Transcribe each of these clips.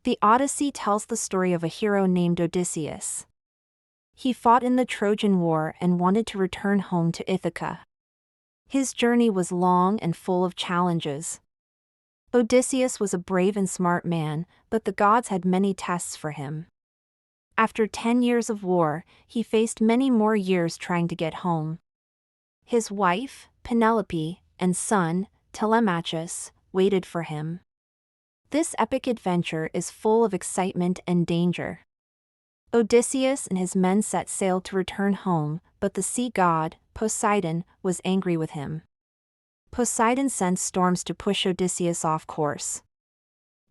The Odyssey tells the story of a hero named Odysseus. He fought in the Trojan War and wanted to return home to Ithaca. His journey was long and full of challenges. Odysseus was a brave and smart man, but the gods had many tests for him. After 10 years of war, he faced many more years trying to get home. His wife, Penelope, and son, Telemachus, waited for him. This epic adventure is full of excitement and danger. Odysseus and his men set sail to return home, but the sea god, Poseidon, was angry with him. Poseidon sent storms to push Odysseus off course.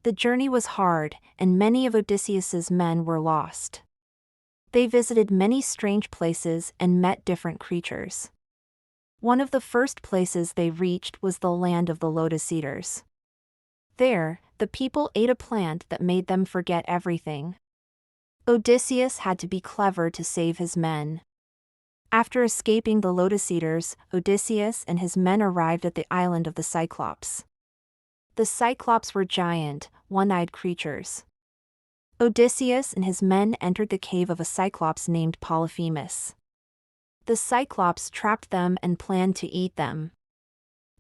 The journey was hard, and many of Odysseus's men were lost. They visited many strange places and met different creatures. One of the first places they reached was the land of the Lotus Eaters. There, the people ate a plant that made them forget everything. Odysseus had to be clever to save his men. After escaping the Lotus Eaters, Odysseus and his men arrived at the island of the Cyclops. The Cyclops were giant, one-eyed creatures. Odysseus and his men entered the cave of a Cyclops named Polyphemus. The Cyclops trapped them and planned to eat them.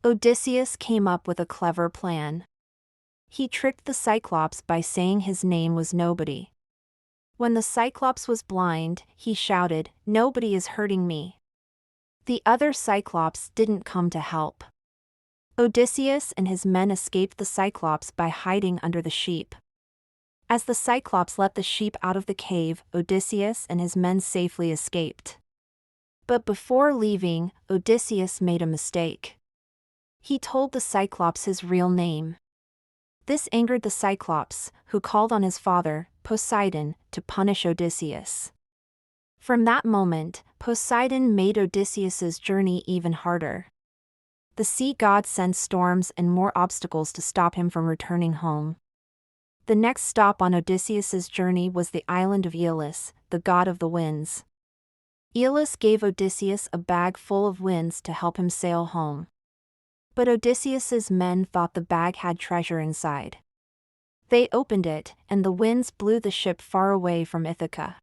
Odysseus came up with a clever plan. He tricked the Cyclops by saying his name was Nobody. When the Cyclops was blind, he shouted, "Nobody is hurting me." The other Cyclops didn't come to help. Odysseus and his men escaped the Cyclops by hiding under the sheep. As the Cyclops let the sheep out of the cave, Odysseus and his men safely escaped. But before leaving, Odysseus made a mistake. He told the Cyclops his real name. This angered the Cyclops, who called on his father, Poseidon, to punish Odysseus. From that moment, Poseidon made Odysseus's journey even harder. The sea god sent storms and more obstacles to stop him from returning home. The next stop on Odysseus's journey was the island of Aeolus, the god of the winds. Aeolus gave Odysseus a bag full of winds to help him sail home. But Odysseus's men thought the bag had treasure inside. They opened it, and the winds blew the ship far away from Ithaca.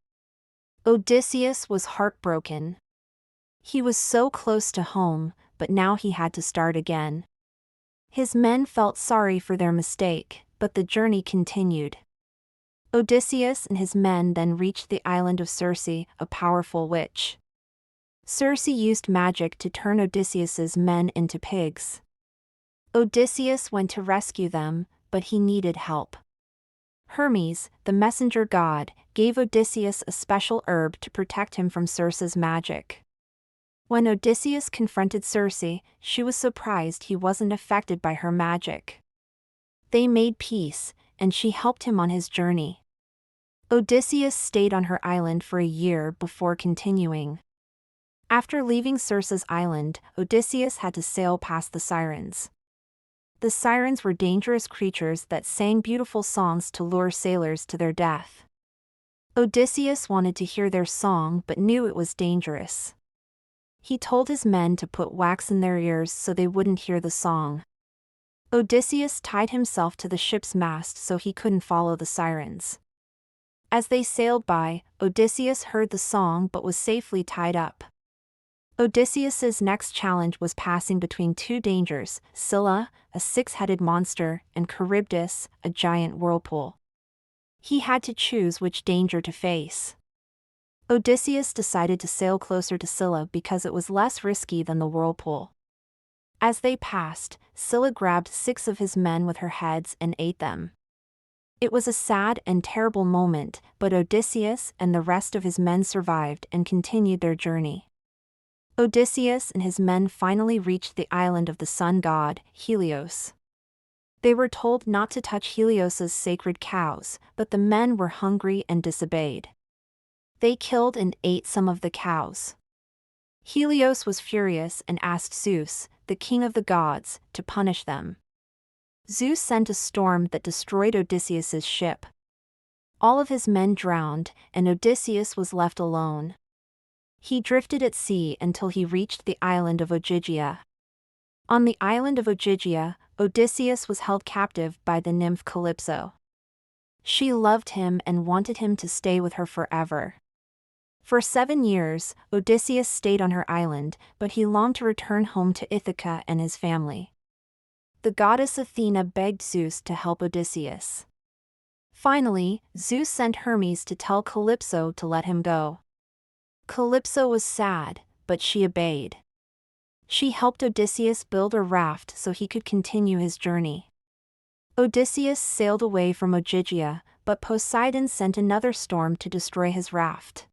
Odysseus was heartbroken. He was so close to home, but now he had to start again. His men felt sorry for their mistake, but the journey continued. Odysseus and his men then reached the island of Circe, a powerful witch. Circe used magic to turn Odysseus's men into pigs. Odysseus went to rescue them, but he needed help. Hermes, the messenger god, gave Odysseus a special herb to protect him from Circe's magic. When Odysseus confronted Circe, she was surprised he wasn't affected by her magic. They made peace, and she helped him on his journey. Odysseus stayed on her island for a year before continuing. After leaving Circe's island, Odysseus had to sail past the Sirens. The Sirens were dangerous creatures that sang beautiful songs to lure sailors to their death. Odysseus wanted to hear their song but knew it was dangerous. He told his men to put wax in their ears so they wouldn't hear the song. Odysseus tied himself to the ship's mast so he couldn't follow the Sirens. As they sailed by, Odysseus heard the song but was safely tied up. Odysseus's next challenge was passing between two dangers, Scylla, a six-headed monster, and Charybdis, a giant whirlpool. He had to choose which danger to face. Odysseus decided to sail closer to Scylla because it was less risky than the whirlpool. As they passed, Scylla grabbed 6 of his men with her heads and ate them. It was a sad and terrible moment, but Odysseus and the rest of his men survived and continued their journey. Odysseus and his men finally reached the island of the sun god, Helios. They were told not to touch Helios's sacred cows, but the men were hungry and disobeyed. They killed and ate some of the cows. Helios was furious and asked Zeus, the king of the gods, to punish them. Zeus sent a storm that destroyed Odysseus's ship. All of his men drowned, and Odysseus was left alone. He drifted at sea until he reached the island of Ogygia. On the island of Ogygia, Odysseus was held captive by the nymph Calypso. She loved him and wanted him to stay with her forever. For 7 years, Odysseus stayed on her island, but he longed to return home to Ithaca and his family. The goddess Athena begged Zeus to help Odysseus. Finally, Zeus sent Hermes to tell Calypso to let him go. Calypso was sad, but she obeyed. She helped Odysseus build a raft so he could continue his journey. Odysseus sailed away from Ogygia, but Poseidon sent another storm to destroy his raft.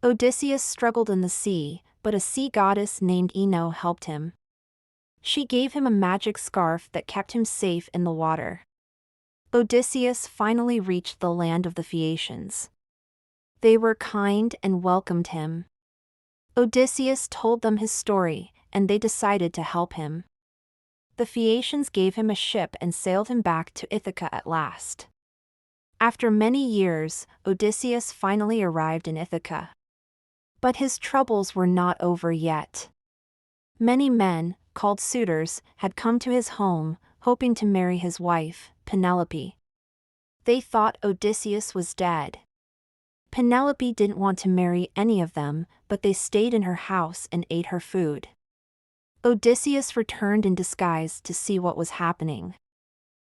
Odysseus struggled in the sea, but a sea goddess named Ino helped him. She gave him a magic scarf that kept him safe in the water. Odysseus finally reached the land of the Phaeacians. They were kind and welcomed him. Odysseus told them his story, and they decided to help him. The Phaeacians gave him a ship and sailed him back to Ithaca at last. After many years, Odysseus finally arrived in Ithaca. But his troubles were not over yet. Many men, called suitors, had come to his home, hoping to marry his wife, Penelope. They thought Odysseus was dead. Penelope didn't want to marry any of them, but they stayed in her house and ate her food. Odysseus returned in disguise to see what was happening.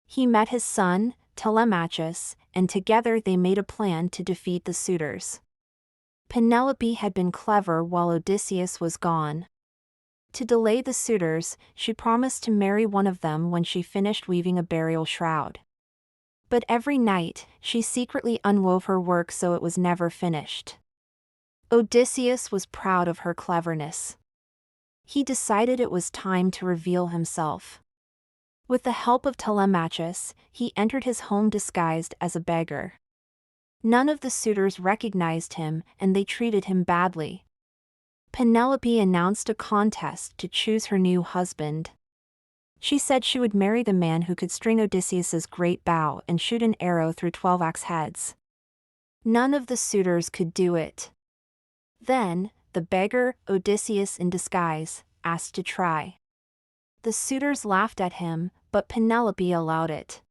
He met his son, Telemachus, and together they made a plan to defeat the suitors. Penelope had been clever while Odysseus was gone. To delay the suitors, she promised to marry one of them when she finished weaving a burial shroud. But every night, she secretly unwove her work so it was never finished. Odysseus was proud of her cleverness. He decided it was time to reveal himself. With the help of Telemachus, he entered his home disguised as a beggar. None of the suitors recognized him, and they treated him badly. Penelope announced a contest to choose her new husband. She said she would marry the man who could string Odysseus's great bow and shoot an arrow through 12 axe heads. None of the suitors could do it. Then, the beggar, Odysseus in disguise, asked to try. The suitors laughed at him, but Penelope allowed it.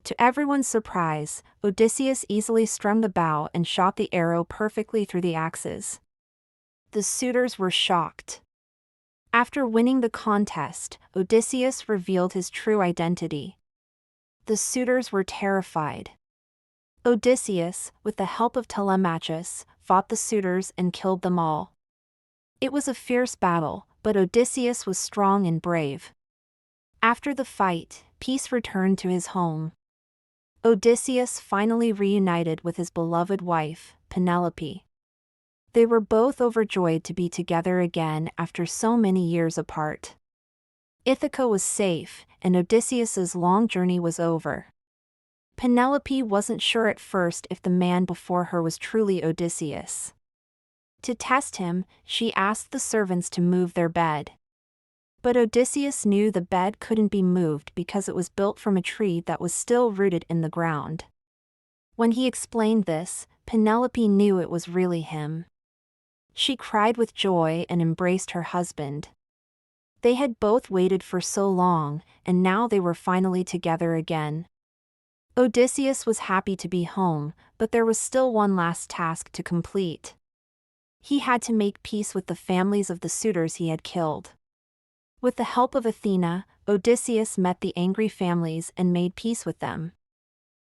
To everyone's surprise, Odysseus easily strung the bow and shot the arrow perfectly through the axes. The suitors were shocked. After winning the contest, Odysseus revealed his true identity. The suitors were terrified. Odysseus, with the help of Telemachus, fought the suitors and killed them all. It was a fierce battle, but Odysseus was strong and brave. After the fight, peace returned to his home. Odysseus finally reunited with his beloved wife, Penelope. They were both overjoyed to be together again after so many years apart. Ithaca was safe, and Odysseus's long journey was over. Penelope wasn't sure at first if the man before her was truly Odysseus. To test him, she asked the servants to move their bed. But Odysseus knew the bed couldn't be moved because it was built from a tree that was still rooted in the ground. When he explained this, Penelope knew it was really him. She cried with joy and embraced her husband. They had both waited for so long, and now they were finally together again. Odysseus was happy to be home, but there was still one last task to complete. He had to make peace with the families of the suitors he had killed. With the help of Athena, Odysseus met the angry families and made peace with them.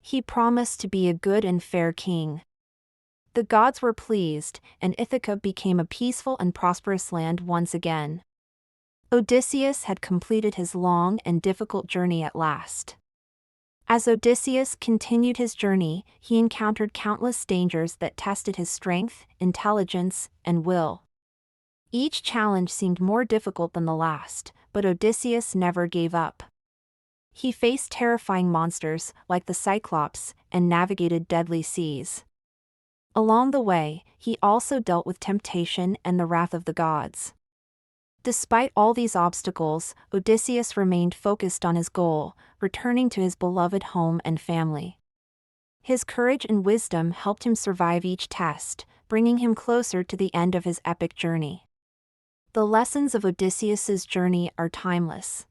He promised to be a good and fair king. The gods were pleased, and Ithaca became a peaceful and prosperous land once again. Odysseus had completed his long and difficult journey at last. As Odysseus continued his journey, he encountered countless dangers that tested his strength, intelligence, and will. Each challenge seemed more difficult than the last, but Odysseus never gave up. He faced terrifying monsters, like the Cyclops, and navigated deadly seas. Along the way, he also dealt with temptation and the wrath of the gods. Despite all these obstacles, Odysseus remained focused on his goal, returning to his beloved home and family. His courage and wisdom helped him survive each test, bringing him closer to the end of his epic journey. The lessons of Odysseus's journey are timeless.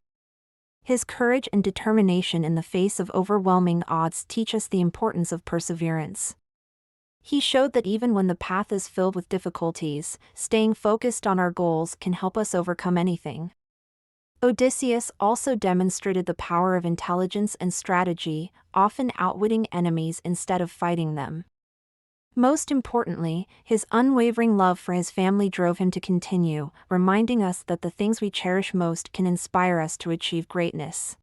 His courage and determination in the face of overwhelming odds teach us the importance of perseverance. He showed that even when the path is filled with difficulties, staying focused on our goals can help us overcome anything. Odysseus also demonstrated the power of intelligence and strategy, often outwitting enemies instead of fighting them. Most importantly, his unwavering love for his family drove him to continue, reminding us that the things we cherish most can inspire us to achieve greatness.